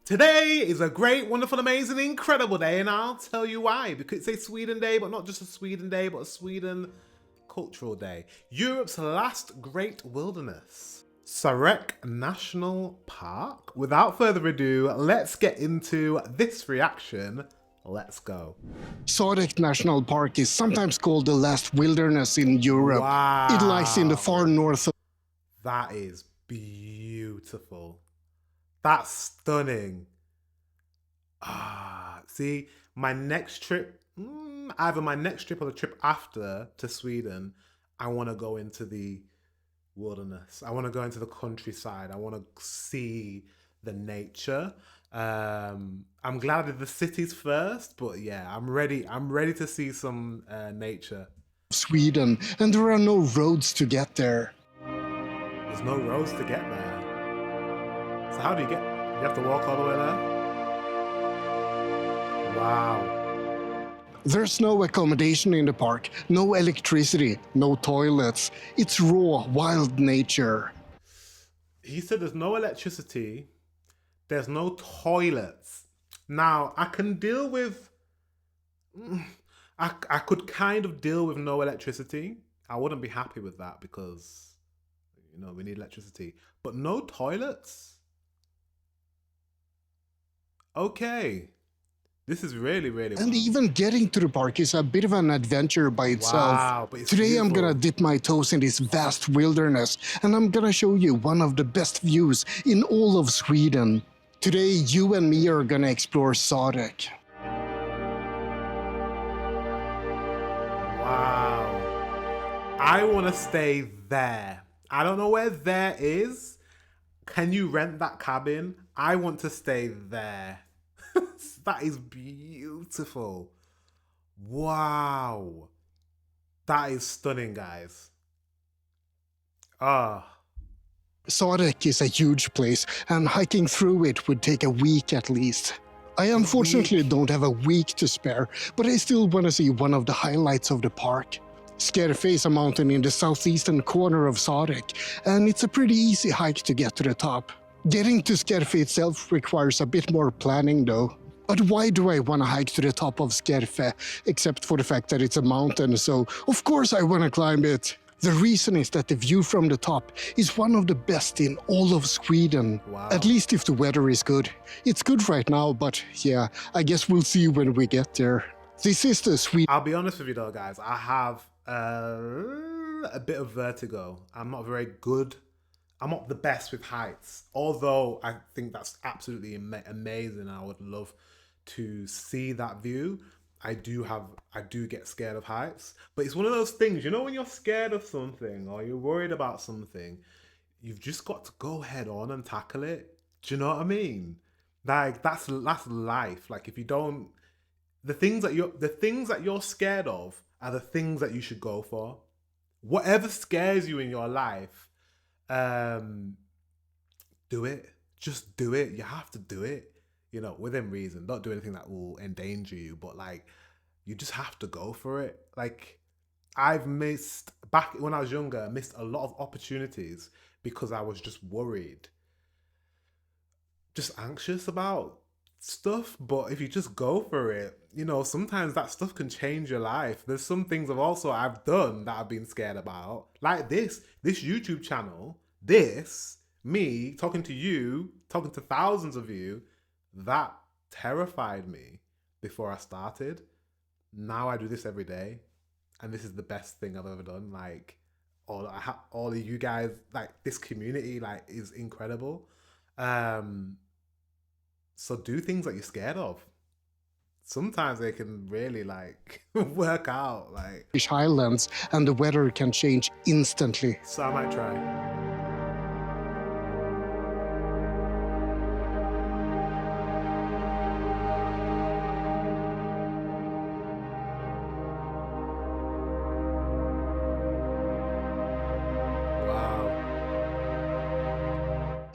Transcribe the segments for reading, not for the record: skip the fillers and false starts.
Today is a great, wonderful, amazing, incredible day, and I'll tell you why. Because it's a Sweden Day, but not just a Sweden Day, but a Sweden Cultural Day. Europe's last great wilderness, Sarek National Park. Without further ado, let's get into this reaction. Let's go. Sarek National Park is sometimes called the last wilderness in Europe. Wow. It lies in the far north of... That is beautiful. That's stunning. See, my next trip, either my next trip or the trip after to Sweden, I want to go into the wilderness. I want to go into the countryside. I want to see the nature. I'm glad I did the cities first, but yeah, I'm ready to see some nature. Sweden, and there are no roads to get there. There's no roads to get there. So how do you get? You have to walk all the way there? Wow. There's no accommodation in the park, no electricity, no toilets. It's raw, wild nature. He said there's no electricity, there's no toilets. Now, I can deal with... I could kind of deal with no electricity. I wouldn't be happy with that because, you know, we need electricity. But no toilets? Okay. This is really, really And fun. even getting to the park is a bit of an adventure by itself. Wow, but it's Today beautiful. I'm gonna dip my toes in this vast wilderness, and I'm gonna show you one of the best views in all of Sweden. Today you and me are gonna explore Sarek. Wow. I want to stay there. I don't know where there is. Can you rent that cabin? I want to stay there. That is beautiful. Wow. That is stunning, guys. Sarek is a huge place, and hiking through it would take a week at least. I unfortunately don't have a week to spare, but I still want to see one of the highlights of the park. Skierfe is a mountain in the southeastern corner of Sarek, and it's a pretty easy hike to get to the top. Getting to Skierfe itself requires a bit more planning though. But why do I want to hike to the top of Skierfe, except for the fact that it's a mountain, so of course I want to climb it. The reason is that the view from the top is one of the best in all of Sweden. Wow. At least if the weather is good. It's good right now, but yeah, I guess we'll see when we get there. This is the Sweden... I'll be honest with you though, guys. I have a bit of vertigo. I'm not very good. I'm not the best with heights. Although I think that's absolutely amazing. I would love to see that view. I do get scared of heights, but it's one of those things, you know, when you're scared of something or you're worried about something, you've just got to go head on and tackle it. Do you know what I mean? Like that's life. Like if you don't, the things that you're scared of are the things that you should go for. Whatever scares you in your life, do it. Just do it. You have to do it. You know, within reason. Don't do anything that will endanger you, but like, you just have to go for it. Like, I've missed, back when I was younger, I missed a lot of opportunities because I was just worried. Just anxious about stuff. But if you just go for it, you know, sometimes that stuff can change your life. There's some things I've done that I've been scared about. Like this YouTube channel, me talking to you, talking to thousands of you, that terrified me before I started. Now I do this every day, and this is the best thing I've ever done. Like, all of you guys, like this community, like is incredible. So do things that you're scared of. Sometimes they can really like work out. Like Highlands, and the weather can change instantly. So I might try.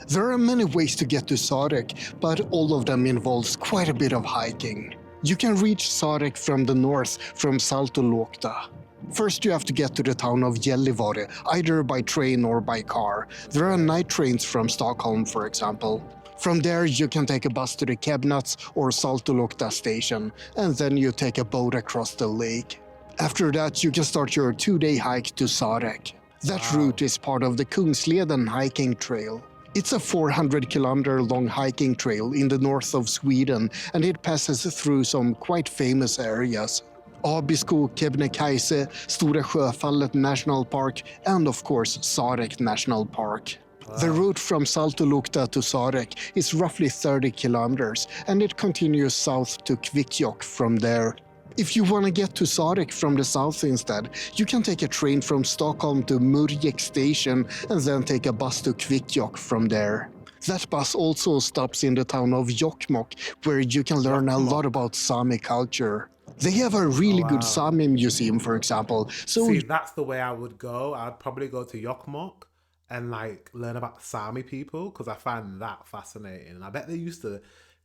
There are many ways to get to Sarek, but all of them involves quite a bit of hiking. You can reach Sarek from the north from Saltoluokta. First, you have to get to the town of Gällivare, either by train or by car. There are night trains from Stockholm, for example. From there, you can take a bus to the Kebnats or Saltolukta station, and then you take a boat across the lake. After that, you can start your 2-day hike to Sarek. That Wow. route is part of the Kungsleden hiking trail. It's a 400-kilometer long hiking trail in the north of Sweden, and it passes through some quite famous areas. Abisko, Kebnekaise, Stora Sjöfallet National Park, and of course Sarek National Park. The route from Saltolukta to Sarek is roughly 30 kilometers, and it continues south to Kvikkjokk from there. If you want to get to Sarek from the south instead, you can take a train from Stockholm to Murjek station and then take a bus to Kvikkjokk from there. That bus also stops in the town of Jokkmokk, where you can learn a lot about Sami culture. They have a really good Sami museum, for example. So See, that's the way I would go. I'd probably go to Jokkmokk and like learn about the Sami people because I find that fascinating. And I bet they used to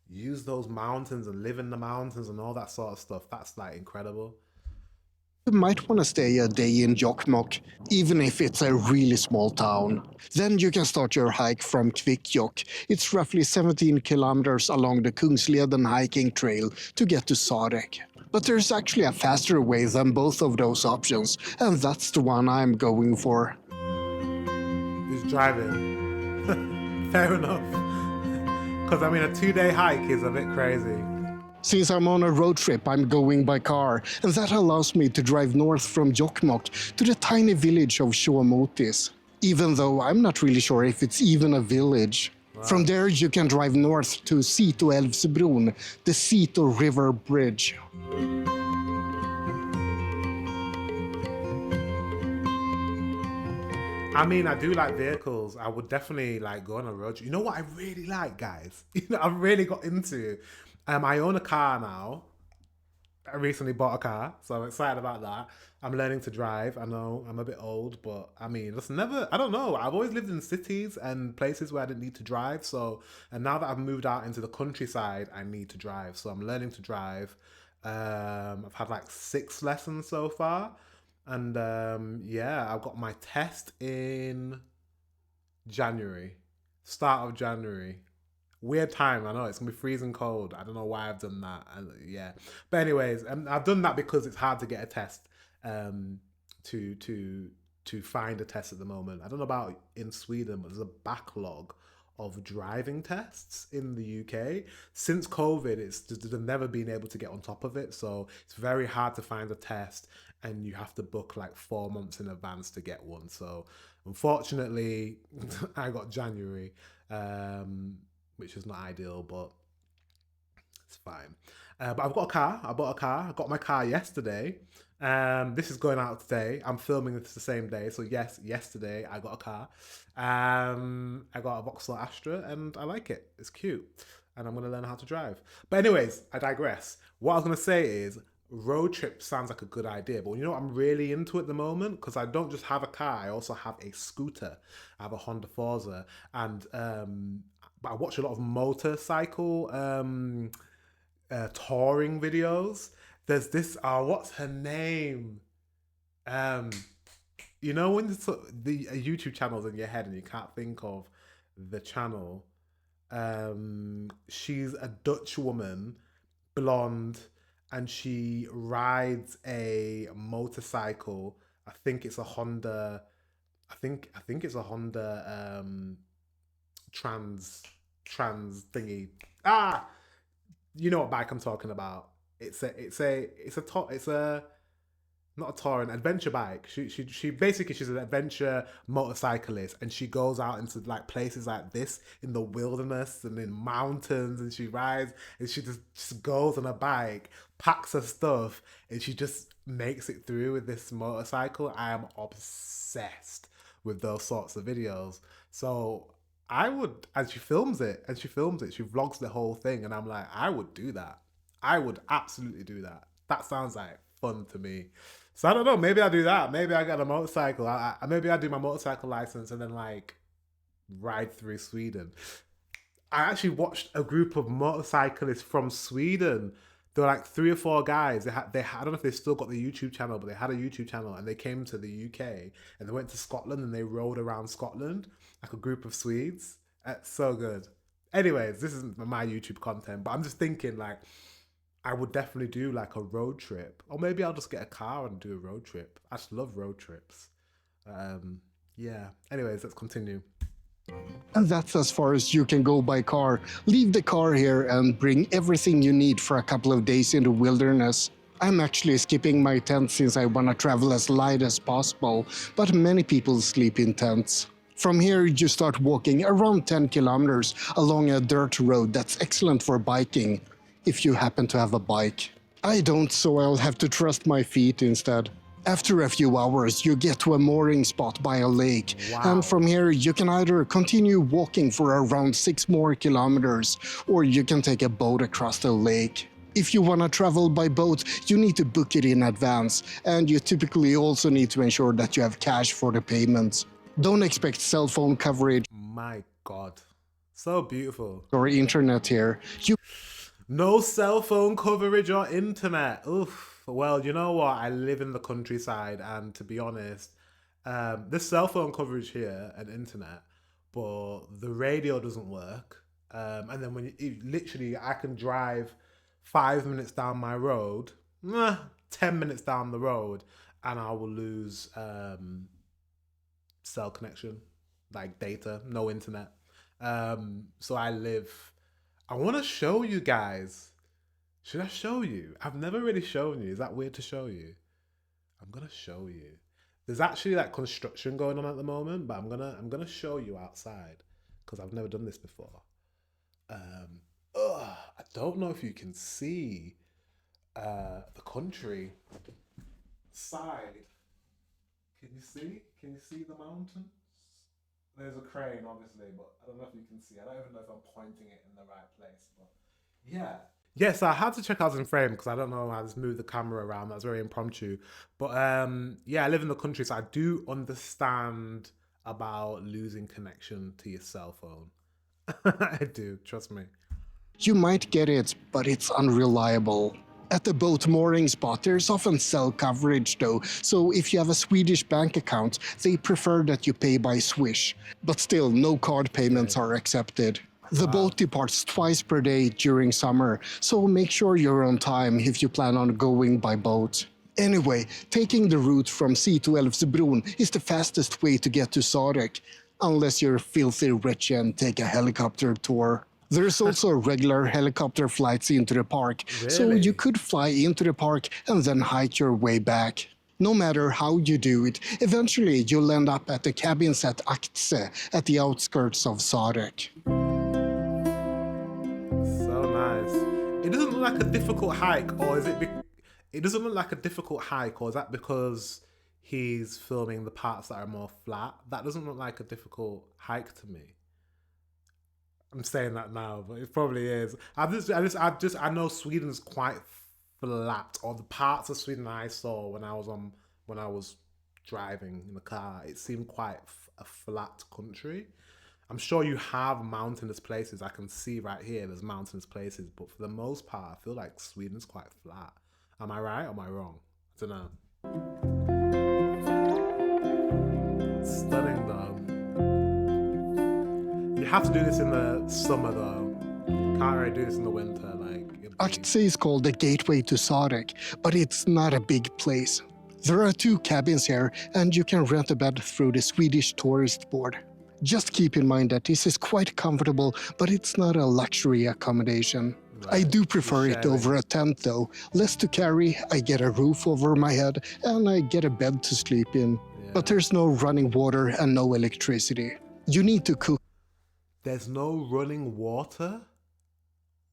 use those mountains and live in the mountains and all that sort of stuff. That's like incredible. you might want to stay a day in Jokkmokk, even if it's a really small town. Then you can start your hike from Kvikkjokk. It's roughly 17 kilometers along the Kungsleden hiking trail to get to Sarek. But there's actually a faster way than both of those options, and that's the one I'm going for. Who's driving? Fair enough. Because I mean, a 2-day hike is a bit crazy. Since I'm on a road trip, I'm going by car, and that allows me to drive north from Jokkmokk to the tiny village of Suomutis, even though I'm not really sure if it's even a village. From there, you can drive north to Sitoälvsbron, the Sito River Bridge. I mean, I do like vehicles. I would definitely like go on a road trip. You know what I really like, guys? You know, I've really got into. I own a car now. I recently bought a car, so I'm excited about that. I'm learning to drive. I know I'm a bit old, but I mean, it's never, I don't know. I've always lived in cities and places where I didn't need to drive. So, and now that I've moved out into the countryside, I need to drive. So I'm learning to drive. I've had like 6 lessons so far. And yeah, I've got my test in January, start of January. Weird time, I know it's gonna be freezing cold. I don't know why I've done that. Yeah, but anyways, I've done that because it's hard to get a test to find a test at the moment. I don't know about in Sweden, but there's a backlog of driving tests in the UK since COVID. It's just, they've never been able to get on top of it, so it's very hard to find a test, and you have to book like 4 months in advance to get one. So unfortunately, I got January. Which is not ideal, but it's fine. But I've got a car. I bought a car. I got my car yesterday. This is going out today. I'm filming this the same day. So yes, yesterday I got a car. I got a Vauxhall Astra and I like it. It's cute. And I'm going to learn how to drive. But anyways, I digress. What I was going to say is road trip sounds like a good idea. But you know what I'm really into at the moment? Because I don't just have a car. I also have a scooter. I have a Honda Forza. And but I watch a lot of motorcycle touring videos. There's this what's her name? You know when the YouTube channel's in your head and you can't think of the channel. She's a Dutch woman, blonde, and she rides a motorcycle. I think it's a Honda. I think it's a Honda trans thingy. You know what bike I'm talking about. It's a not a touring, adventure bike. She basically, she's an adventure motorcyclist, and she goes out into like places like this in the wilderness and in mountains, and she rides and she just goes on a bike, packs her stuff, and she just makes it through with this motorcycle. I am obsessed with those sorts of videos. So I would, and she vlogs the whole thing, and I'm like, I would do that. I would absolutely do that. That sounds like fun to me. So I don't know, maybe I'll do that. Maybe I get a motorcycle. Maybe I do my motorcycle license and then like ride through Sweden. I actually watched a group of motorcyclists from Sweden. There were like 3 or 4 guys. They had, I don't know if they still got the YouTube channel, but they had a YouTube channel, and they came to the UK and they went to Scotland and they rode around Scotland like a group of Swedes. It's so good. Anyways, this isn't my YouTube content, but I'm just thinking like I would definitely do like a road trip, or maybe I'll just get a car and do a road trip. I just love road trips. Um, yeah. Anyways, let's continue. And that's as far as you can go by car. Leave the car here and bring everything you need for a couple of days in the wilderness. I'm actually skipping my tent since I want to travel as light as possible, but many people sleep in tents. From here, you start walking around 10 kilometers along a dirt road that's excellent for biking, if you happen to have a bike. I don't, so I'll have to trust my feet instead. After a few hours, you get to a mooring spot by a lake, Wow. and from here you can either continue walking for around 6 more kilometers, or you can take a boat across the lake. If you want to travel by boat, you need to book it in advance, and you typically also need to ensure that you have cash for the payments. Don't expect cell phone coverage My God. So beautiful. or internet here. You No cell phone coverage or internet. Oof. Well, you know what? I live in the countryside, and to be honest, there's cell phone coverage here and internet, but the radio doesn't work. And then literally, I can drive 5 minutes down my road, 10 minutes down the road, and I will lose cell connection, like data, no internet. So I want to show you guys. Should I show you? I've never really shown you. Is that weird to show you? I'm gonna show you. There's actually like construction going on at the moment, but I'm gonna show you outside because I've never done this before. I don't know if you can see the country side. Can you see? Can you see the mountains? There's a crane, obviously, but I don't know if you can see. I don't even know if I'm pointing it in the right place, but yeah. Yes, I had to check out in frame because I don't know how to just move the camera around. That's very impromptu. But yeah, I live in the country, so I do understand about losing connection to your cell phone. I do, trust me. You might get it, but it's unreliable. At the boat mooring spot, there's often cell coverage though, so if you have a Swedish bank account, they prefer that you pay by Swish. But still, no card payments are accepted. The boat departs twice per day during summer, so make sure you're on time if you plan on going by boat. Anyway, taking the route from sea to Älvsbron is the fastest way to get to Sarek, unless you're filthy rich and take a helicopter tour. There's also regular helicopter flights into the park, so Really? you could fly into the park and then hike your way back. No matter how you do it, eventually you'll end up at the cabins at Aktse at the outskirts of Sarek. So nice. It doesn't look like a difficult hike, or is it? It doesn't look like a difficult hike, or is that because he's filming the parts that are more flat? That doesn't look like a difficult hike to me. I'm saying that now, but it probably is. I know Sweden's quite flat, or the parts of Sweden I saw when I was driving in the car, it seemed quite a flat country. I'm sure you have mountainous places. I can see right here there's mountainous places, but for the most part, I feel like Sweden's quite flat. Am I right or am I wrong? I don't know. Stunning though. You have to do this in the summer though. Can't really do this in the winter. Aktse is called the gateway to Sarek, but it's not a big place. There are 2 cabins here, and you can rent a bed through the Swedish tourist board. Just keep in mind that this is quite comfortable, but it's not a luxury accommodation. I do prefer it over a tent though. Less to carry, I get a roof over my head, and I get a bed to sleep in. But there's no running water and no electricity. You need to cook. There's no running water?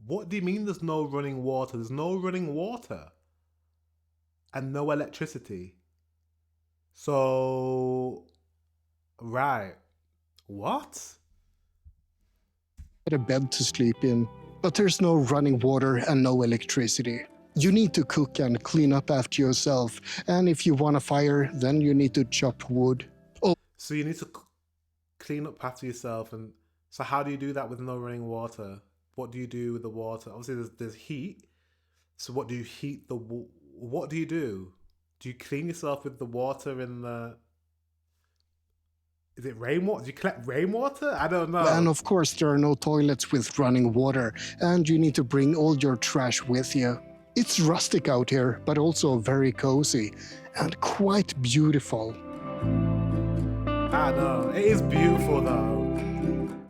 What do you mean there's no running water? There's no running water. And no electricity. So, right. What? Get a bed to sleep in. But there's no running water and no electricity. You need to cook and clean up after yourself. And if you want a fire, then you need to chop wood. So you need to clean up after yourself. And so how do you do that with no running water? What do you do with the water? Obviously, there's heat. So what do you heat the? What do you do? Do you clean yourself with the water in the? Is it rainwater? Do you collect rainwater? I don't know. And of course, there are no toilets with running water, and you need to bring all your trash with you. It's rustic out here, but also very cozy and quite beautiful. I know. It is beautiful though.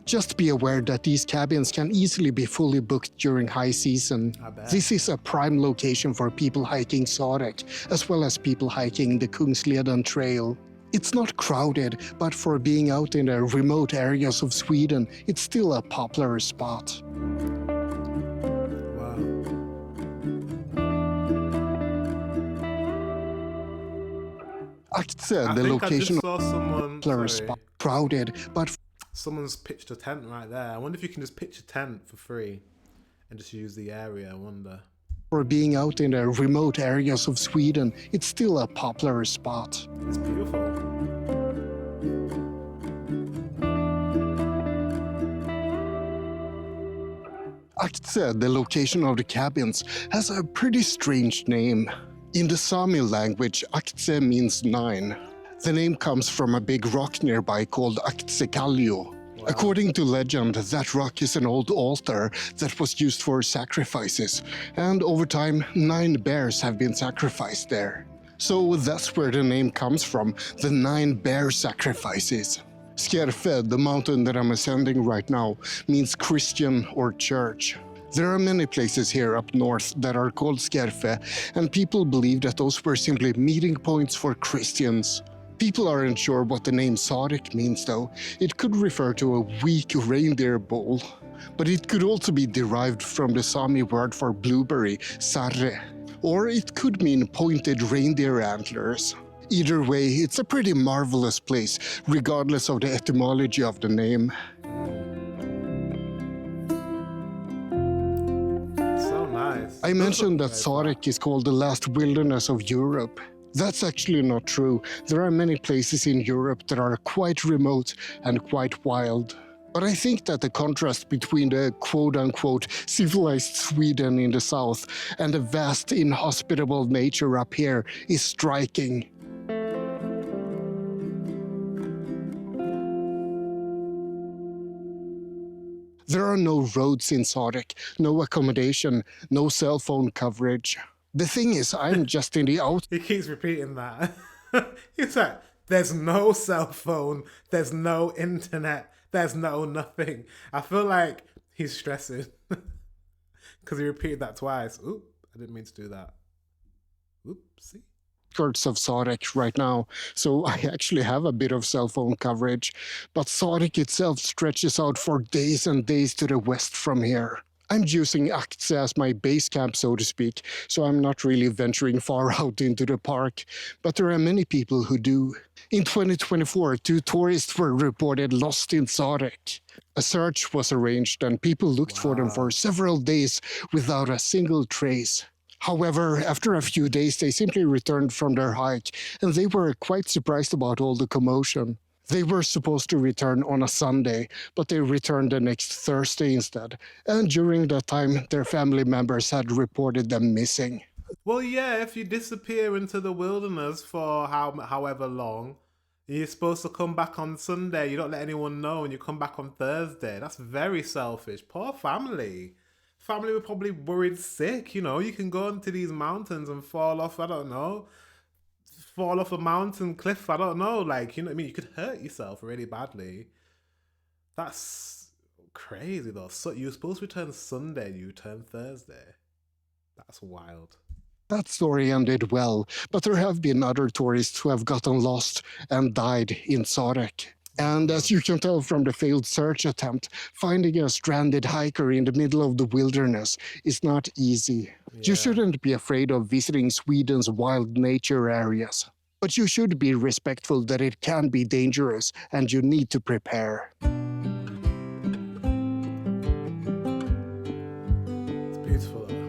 Just be aware that these cabins can easily be fully booked during high season. I bet. This is a prime location for people hiking Sarek, as well as people hiking the Kungsleden Trail. It's not crowded, but for being out in the remote areas of Sweden, it's still a popular spot. Wow. Aktse, I the think location I just saw someone. popular Sorry. spot, crowded, but Someone's pitched a tent right there. I wonder if you can just pitch a tent for free and just use the area. I wonder. for being out in the remote areas of Sweden, it's still a popular spot. It's beautiful. Aktse, the location of the cabins, has a pretty strange name. In the Sami language, Aktse means 9. The name comes from a big rock nearby called Aktse. Wow. According to legend, that rock is an old altar that was used for sacrifices, and over time, 9 bears have been sacrificed there. So that's where the name comes from, the 9 bear sacrifices. Skierfe, the mountain that I'm ascending right now, means Christian or church. There are many places here up north that are called Skierfe, and people believe that those were simply meeting points for Christians. People aren't sure what the name Sarek means though. It could refer to a weak reindeer bull, but it could also be derived from the Sami word for blueberry, sarre, or it could mean pointed reindeer antlers. Either way, it's a pretty marvelous place, regardless of the etymology of the name. So nice. I mentioned that Doesn't look very Sarek is called the last wilderness of Europe. That's actually not true. There are many places in Europe that are quite remote and quite wild. But I think that the contrast between the quote-unquote civilized Sweden in the south and the vast inhospitable nature up here is striking. There are no roads in Sarek, no accommodation, no cell phone coverage. The thing is, I'm just in the out. He keeps repeating that. He's like, there's no cell phone, there's no internet, there's no nothing. I feel like he's stressing because he repeated that twice. Oop, I didn't mean to do that. Oopsie. Outskirts of Sarek right now, so I actually have a bit of cell phone coverage, but Sarek itself stretches out for days and days to the west from here. I'm using Aktse as my base camp, so to speak, so I'm not really venturing far out into the park, but there are many people who do. In 2024, 2 tourists were reported lost in Sarek. A search was arranged and people looked for them for several days without a single trace. However, after a few days, they simply returned from their hike, and they were quite surprised about all the commotion. They were supposed to return on a Sunday, but they returned the next Thursday instead, and during that time, their family members had reported them missing. Well, yeah, if you disappear into the wilderness for however long, you're supposed to come back on Sunday. You don't let anyone know, and you come back on Thursday. That's very selfish. Poor family. Family were probably worried sick. You know, you can go into these mountains and fall off. I don't know. Fall off a mountain cliff. I don't know. Like, you know what I mean? You could hurt yourself really badly. That's crazy though. So you were supposed to return Sunday. You return Thursday. That's wild. That story ended well, but there have been other tourists who have gotten lost and died in Sarek. And as you can tell from the failed search attempt, finding a stranded hiker in the middle of the wilderness is not easy. You shouldn't be afraid of visiting Sweden's wild nature areas. But you should be respectful that it can be dangerous and you need to prepare. It's beautiful though.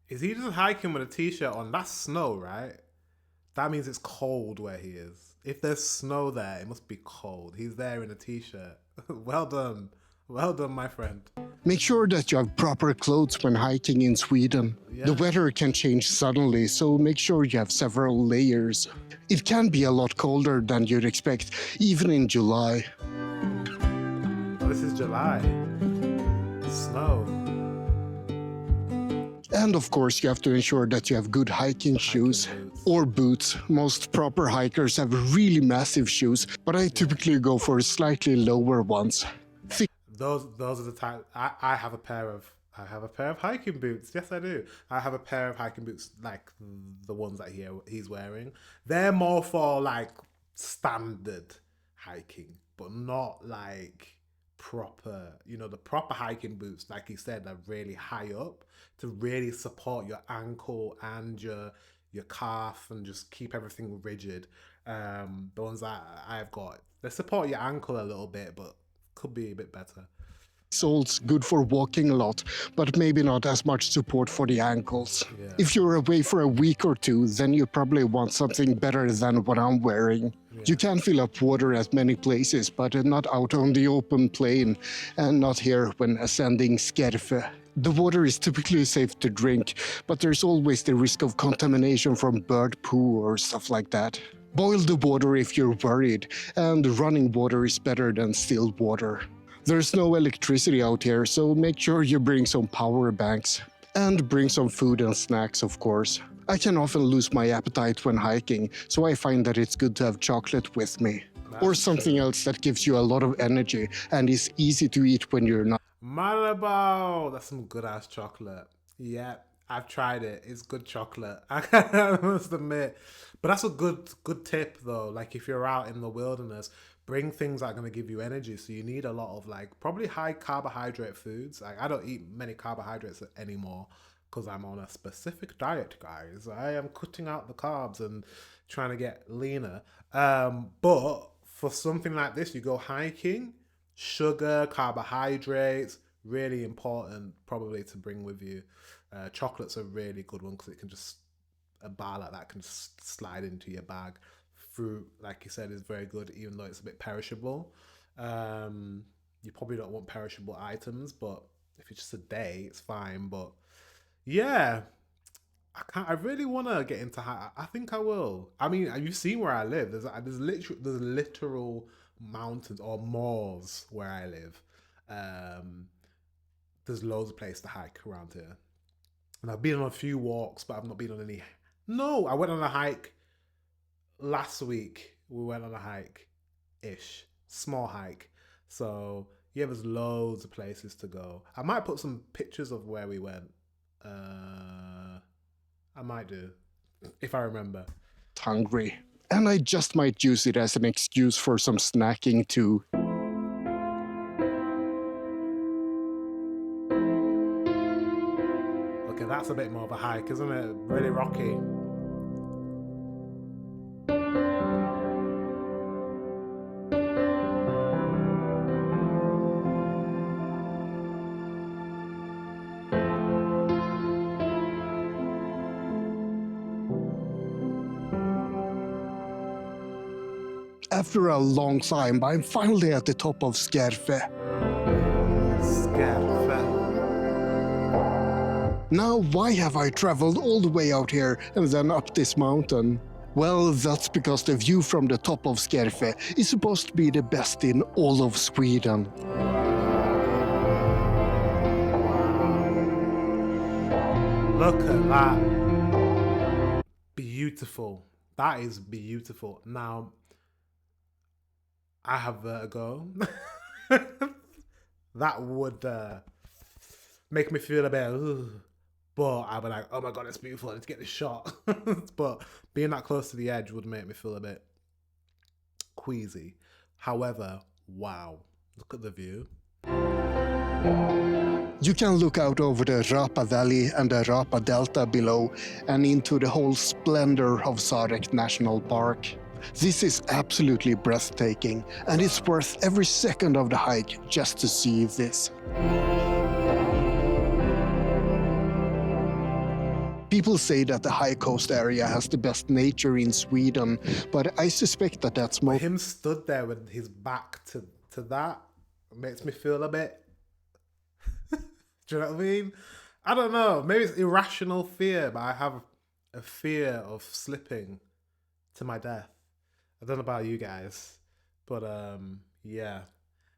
Is he just hiking with a t-shirt on? That's snow, right? That means it's cold where he is. If there's snow there, it must be cold. He's there in a t-shirt. Well done. Well done, my friend. Make sure that you have proper clothes when hiking in Sweden. Yeah. The weather can change suddenly, so make sure you have several layers. It can be a lot colder than you'd expect, even in July. Oh, this is July. Snow. And of course, you have to ensure that you have good hiking shoes boots. or boots. Most proper hikers have really massive shoes, but I typically go for slightly lower ones. Those are the type. I have a pair of hiking boots. Yes, I do. I have a pair of hiking boots like the ones that he's wearing. They're more for like standard hiking, but not like proper. You know, the proper hiking boots, like he said, are really high up to really support your ankle and your calf and just keep everything rigid. The ones that I've got, they support your ankle a little bit, but could be a bit better. Soles good for walking a lot, but maybe not as much support for the ankles. Yeah. If you're away for a week or two, then you probably want something better than what I'm wearing. Yeah. You can fill up water at many places, but not out on the open plain, and not here when ascending Skierfe. The water is typically safe to drink, but there's always the risk of contamination from bird poo or stuff like that. Boil the water if you're worried, and running water is better than still water. There's no electricity out here, so make sure you bring some power banks. And bring some food and snacks, of course. I can often lose my appetite when hiking, so I find that it's good to have chocolate with me. Or something else that gives you a lot of energy and is easy to eat when you're not. Malabo! That's some good ass chocolate. Yeah, I've tried it. It's good chocolate. I must admit. But that's a good tip though. Like if you're out in the wilderness, bring things that are going to give you energy. So you need a lot of like probably high carbohydrate foods. Like I don't eat many carbohydrates anymore because I'm on a specific diet, guys. I am cutting out the carbs and trying to get leaner. But for something like this, you go hiking, sugar, carbohydrates, really important probably to bring with you. Chocolate's a really good one because it can just, a bar like that can just slide into your bag. Fruit, like you said, is very good even though it's a bit perishable. You probably don't want perishable items, but if it's just a day, it's fine. But yeah, I really want to get into I think I will. I mean, you've seen where I live. There's literal mountains or moors where I live. There's loads of places to hike around here. And I've been on a few walks, but I've not been on any. No, I went on a hike last week. We went on a hike-ish. Small hike. So, yeah, there's loads of places to go. I might put some pictures of where we went. I might do, if I remember. Hungry. And I just might use it as an excuse for some snacking too. Okay, that's a bit more of a hike, isn't it? Really rocky. After a long climb, I'm finally at the top of Skierfe. Skierfe. Now, why have I traveled all the way out here and then up this mountain? Well, that's because the view from the top of Skierfe is supposed to be the best in all of Sweden. Look at that. Beautiful. That is beautiful. Now, I have vertigo. That would make me feel a bit, but I'd be like, oh my god, it's beautiful, I need to get this shot. But being that close to the edge would make me feel a bit queasy. However, wow, look at the view. You can look out over the Rapa Valley and the Rapa Delta below and into the whole splendor of Sarek National Park. This is absolutely breathtaking, and it's worth every second of the hike just to see this. People say that the high coast area has the best nature in Sweden, but I suspect that that's more. Him stood there with his back to that, makes me feel a bit. Do you know what I mean? I don't know. Maybe it's irrational fear, but I have a fear of slipping to my death. I don't know about you guys, but yeah.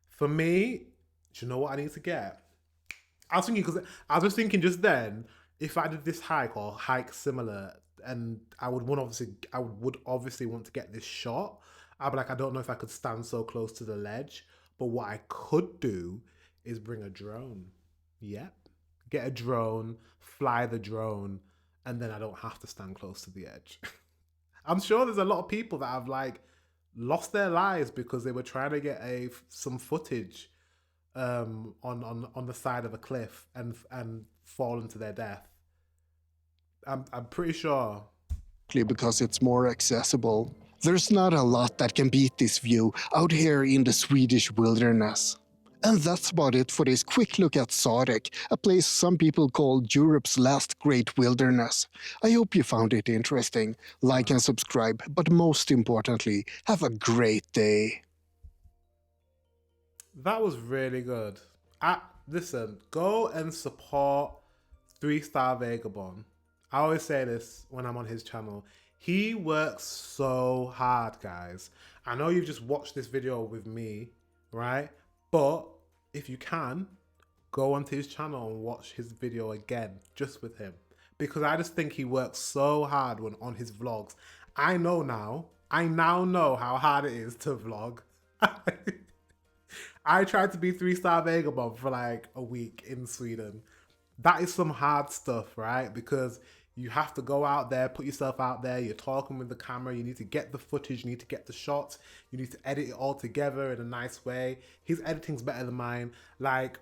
For me, do you know what I need to get? I was thinking because I was just thinking just then, if I did this hike or hike similar, and I would obviously want to get this shot. I'd be like, I don't know if I could stand so close to the ledge, but what I could do is bring a drone. Yep, get a drone, fly the drone, and then I don't have to stand close to the edge. I'm sure there's a lot of people that have like lost their lives because they were trying to get a some footage on the side of a cliff and fallen to their death. I'm pretty sure. Because it's more accessible. There's not a lot that can beat this view out here in the Swedish wilderness. And that's about it for this quick look at Sarek, a place some people call Europe's last great wilderness. I hope you found it interesting. Like and subscribe, but most importantly, have a great day. That was really good. Listen, go and support 3 Star Vagabond. I always say this when I'm on his channel. He works so hard, guys. I know you've just watched this video with me, right? But if you can, go onto his channel and watch his video again, just with him. Because I just think he works so hard when on his vlogs. I now know how hard it is to vlog. I tried to be 3 Star Vagabond for like a week in Sweden. That is some hard stuff, right? Because you have to go out there, put yourself out there, you're talking with the camera, you need to get the footage, you need to get the shots, you need to edit it all together in a nice way. His editing's better than mine. Like,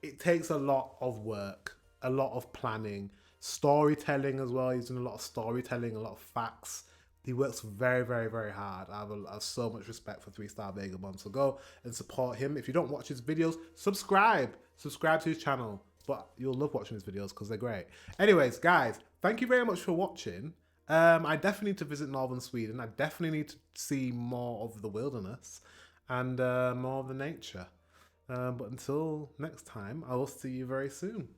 it takes a lot of work, a lot of planning, storytelling as well. He's doing a lot of storytelling, a lot of facts. He works very, very, very hard. I have so much respect for 3 Star Vagabond. So go and support him. If you don't watch his videos, subscribe. Subscribe to his channel. But you'll love watching his videos because they're great. Anyways, guys, thank you very much for watching. I definitely need to visit northern Sweden. I definitely need to see more of the wilderness and more of the nature. But until next time, I will see you very soon.